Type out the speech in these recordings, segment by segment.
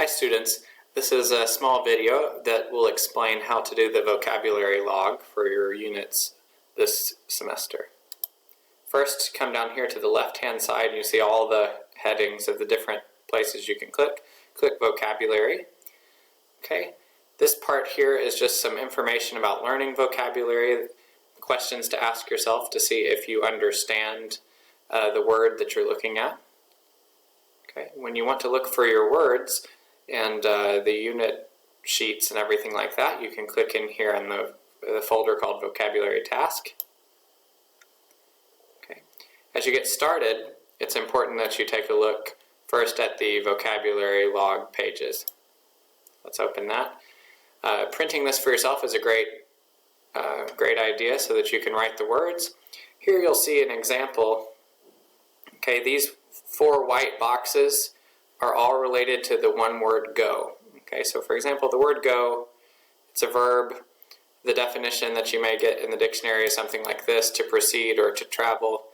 Hi students, this is a small video that will explain how to do the vocabulary log for your units this semester. First, come down here to the left hand side and you see all the headings of the different places you can click. Click vocabulary. Okay, this part here is just some information about learning vocabulary, questions to ask yourself to see if you understand the word that you're looking at. Okay, when you want to look for your words and the unit sheets and everything like that, you can click in here in the folder called Vocabulary Task. Okay. As you get started, it's important that you take a look first at the vocabulary log pages. Let's open that. Printing this for yourself is a great idea so that you can write the words. Here you'll see an example. Okay, these 4 white boxes are all related to the one word go. Okay, so for example, the word go, it's a verb. The definition that you may get in the dictionary is something like this: to proceed or to travel.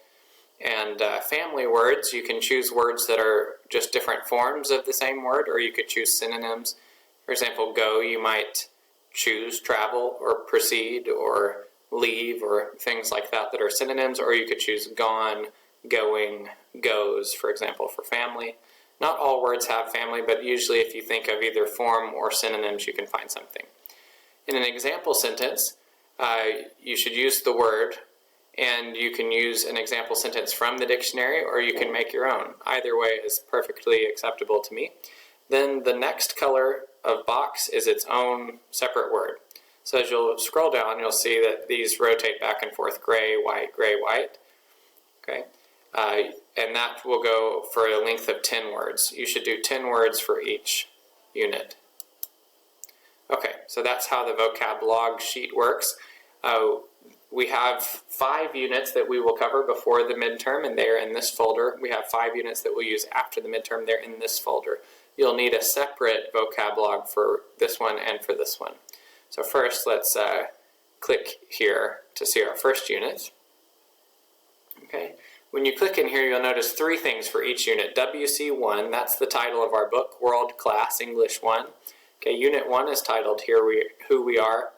And family words, you can choose words that are just different forms of the same word, or you could choose synonyms. For example, go, you might choose travel or proceed or leave or things like that that are synonyms, or you could choose gone, going, goes, for example, for family. Not all words have family, but usually if you think of either form or synonyms, you can find something. In an example sentence, you should use the word, and you can use an example sentence from the dictionary, or you can make your own. Either way is perfectly acceptable to me. Then the next color of box is its own separate word. So as you'll scroll down, you'll see that these rotate back and forth: gray, white, gray, white. Okay. And that will go for a length of 10 words. You should do 10 words for each unit. Okay, so that's how the vocab log sheet works. We have 5 units that we will cover before the midterm, and they're in this folder. We have 5 units that we'll use after the midterm. They're in this folder. You'll need a separate vocab log for this one and for this one. So first, let's click here to see our first unit. Okay. When you click in here, you'll notice 3 things for each unit. WC1, that's the title of our book, World Class English 1. Okay, Unit 1 is titled Who We Are.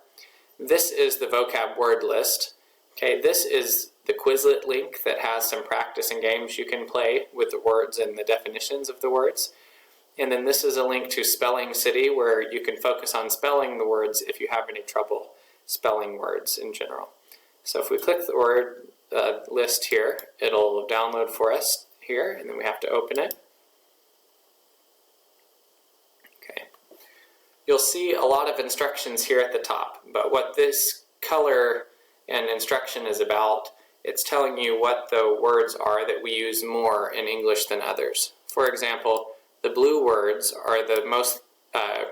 This is the vocab word list. Okay, this is the Quizlet link that has some practice and games you can play with the words and the definitions of the words. And then this is a link to Spelling City, where you can focus on spelling the words if you have any trouble spelling words in general. So if we click the word list here, it'll download for us here, and then we have to open it. Okay. You'll see a lot of instructions here at the top, but what this color and instruction is about, it's telling you what the words are that we use more in English than others. For example, the blue words are the most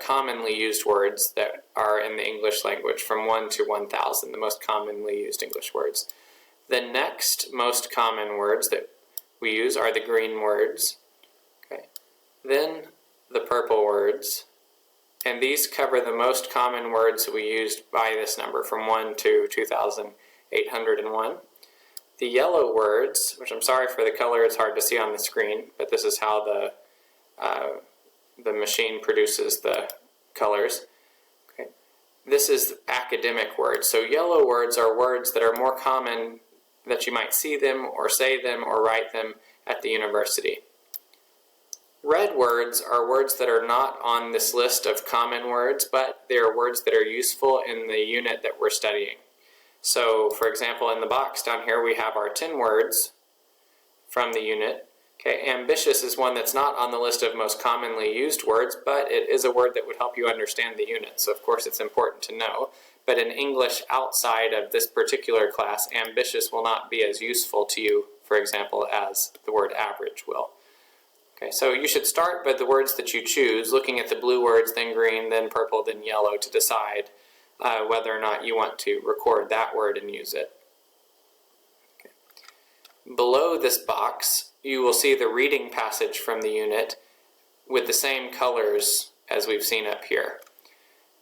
commonly used words that are in the English language, from 1 to 1,000, the most commonly used English words. The next most common words that we use are the green words. Okay. Then the purple words. And these cover the most common words we used by this number, from 1 to 2,801. The yellow words, which I'm sorry for the color, it's hard to see on the screen, but this is how the machine produces the colors. Okay. This is academic words. So yellow words are words that are more common, that you might see them or say them or write them at the university. Red words are words that are not on this list of common words, but they are words that are useful in the unit that we're studying. So, for example, in the box down here, we have our 10 words from the unit. Okay, ambitious is one that's not on the list of most commonly used words, but it is a word that would help you understand the unit. So, of course, it's important to know. But in English outside of this particular class, ambitious will not be as useful to you, for example, as the word average will. Okay, so you should start by the words that you choose, looking at the blue words, then green, then purple, then yellow, to decide whether or not you want to record that word and use it. Okay. Below this box, you will see the reading passage from the unit with the same colors as we've seen up here.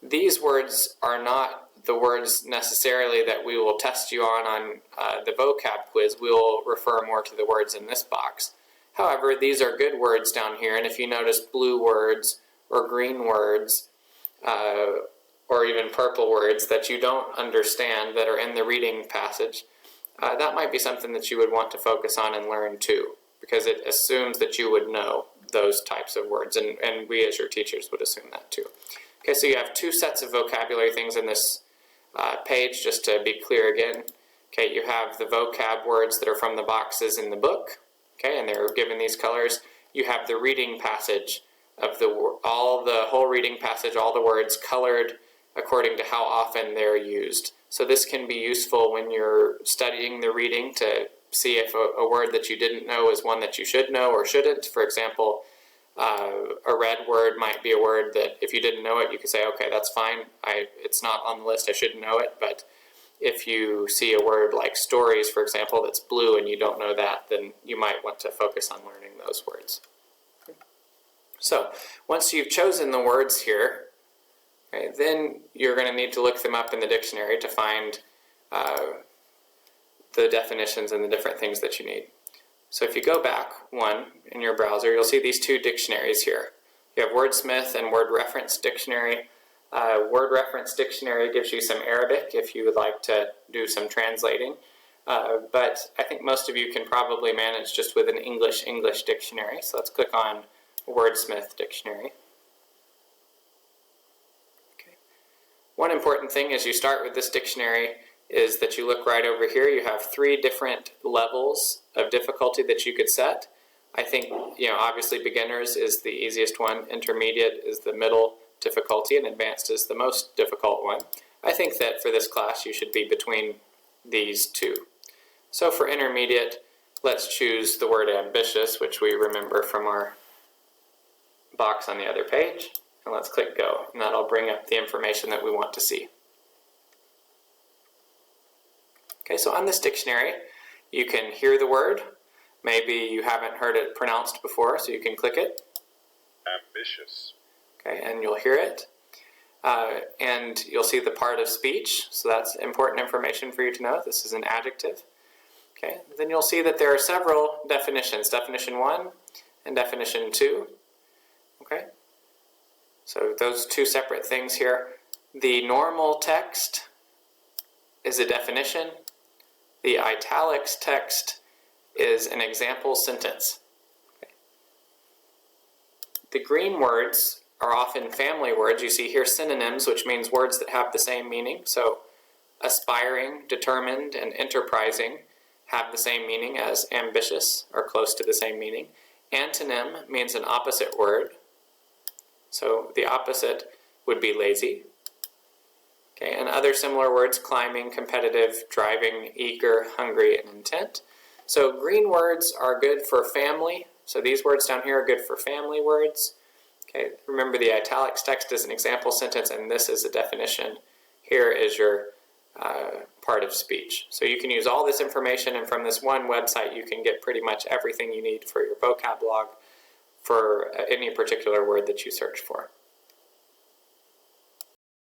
These words are not the words necessarily that we will test you on the vocab quiz. We will refer more to the words in this box. However, these are good words down here, and if you notice blue words or green words or even purple words that you don't understand that are in the reading passage, that might be something that you would want to focus on and learn too, because it assumes that you would know those types of words, and we as your teachers would assume that too. Okay, so you have two sets of vocabulary things in this page, just to be clear again. Okay, you have the vocab words that are from the boxes in the book, okay, and they're given these colors. You have the reading passage of the whole reading passage, all the words colored according to how often they're used. So this can be useful when you're studying the reading to see if a word that you didn't know is one that you should know or shouldn't. For example, a red word might be a word that if you didn't know it, you could say, okay, that's fine. It's not on the list, I shouldn't know it. But if you see a word like stories, for example, that's blue and you don't know that, then you might want to focus on learning those words. So once you've chosen the words here, okay, then you're going to need to look them up in the dictionary to find the definitions and the different things that you need. So if you go back one in your browser, you'll see these two dictionaries here. You have Wordsmith and Word Reference Dictionary. Word Reference Dictionary gives you some Arabic if you would like to do some translating. But I think most of you can probably manage just with an English dictionary. So let's click on Wordsmith Dictionary. Okay. One important thing as you start with this dictionary is that you look right over here. You have 3 different levels of difficulty that you could set. I think, obviously beginners is the easiest one, intermediate is the middle difficulty, and advanced is the most difficult one. I think that for this class you should be between these two. So for intermediate, let's choose the word ambitious, which we remember from our box on the other page, and let's click go, and that'll bring up the information that we want to see. Okay, so on this dictionary, you can hear the word. Maybe you haven't heard it pronounced before, so you can click it. Ambitious. Okay, and you'll hear it. And you'll see the part of speech, so that's important information for you to know. This is an adjective. Okay, then you'll see that there are several definitions, definition 1 and definition 2. Okay, so those 2 separate things here. The normal text is a definition. The italics text is an example sentence. Okay. The green words are often family words. You see here synonyms, which means words that have the same meaning. So aspiring, determined, and enterprising have the same meaning as ambitious, or close to the same meaning. Antonym means an opposite word. So the opposite would be lazy. Okay, and other similar words, climbing, competitive, driving, eager, hungry, and intent. So green words are good for family. So these words down here are good for family words. Okay, remember the italics text is an example sentence, and this is a definition. Here is your part of speech. So you can use all this information, and from this one website you can get pretty much everything you need for your vocab log for any particular word that you search for.